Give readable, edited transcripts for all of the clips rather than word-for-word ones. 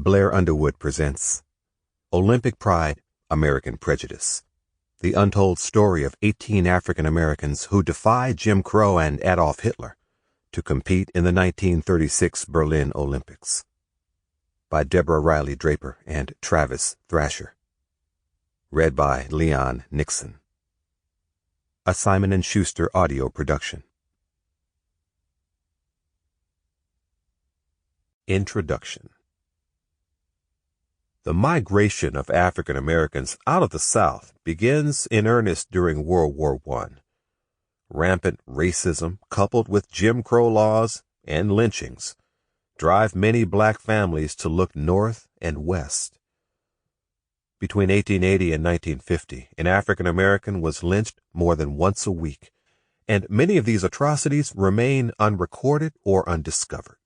Blair Underwood presents Olympic Pride, American Prejudice, the untold story of 18 African Americans who defied Jim Crow and Adolf Hitler to compete in the 1936 Berlin Olympics. By Deborah Riley Draper and Travis Thrasher. Read by Leon Nixon. A Simon & Schuster audio production. Introduction. The migration of African Americans out of the South begins in earnest during World War I. Rampant racism, coupled with Jim Crow laws and lynchings, drive many black families to look north and west. Between 1880 and 1950, an African American was lynched more than once a week, and many of these atrocities remain unrecorded or undiscovered.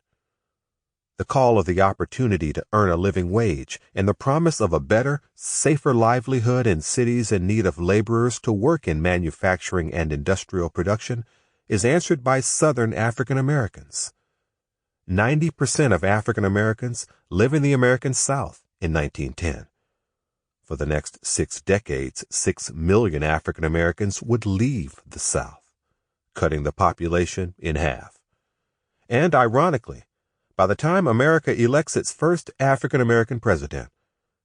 The call of the opportunity to earn a living wage and the promise of a better, safer livelihood in cities in need of laborers to work in manufacturing and industrial production is answered by Southern African Americans. 90% of African Americans live in the American South in 1910. For the next 6 decades, 6 million African Americans would leave the South, cutting the population in half. And ironically, by the time America elects its first African American president,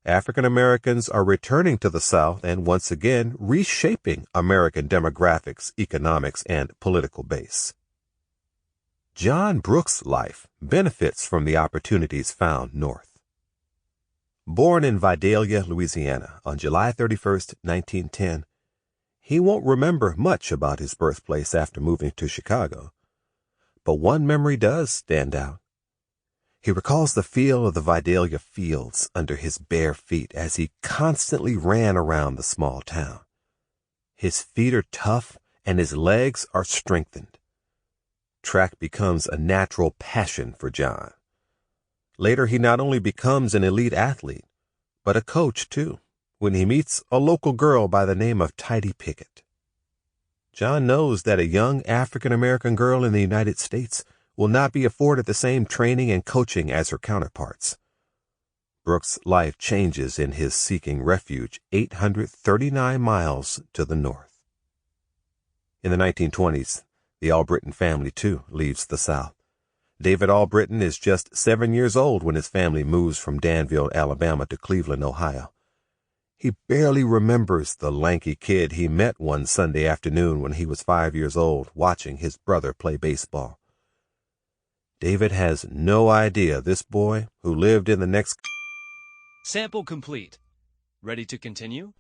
African Americans are returning to the South and once again reshaping American demographics, economics, and political base. John Brooks' life benefits from the opportunities found north. Born in Vidalia, Louisiana, on July 31, 1910, he won't remember much about his birthplace after moving to Chicago. But one memory does stand out. He recalls the feel of the Vidalia fields under his bare feet as he constantly ran around the small town. His feet are tough and his legs are strengthened. Track becomes a natural passion for John. Later, he not only becomes an elite athlete, but a coach too, when he meets a local girl by the name of Tidye Pickett. John knows that a young African-American girl in the United States will not be afforded the same training and coaching as her counterparts. Brooks' life changes in his seeking refuge 839 miles to the north. In the 1920s, the Albritton family, too, leaves the South. David Albritton is just 7 years old when his family moves from Danville, Alabama to Cleveland, Ohio. He barely remembers the lanky kid he met one Sunday afternoon when he was 5 years old, watching his brother play baseball. David has no idea this boy, who lived in the next... Sample complete. Ready to continue?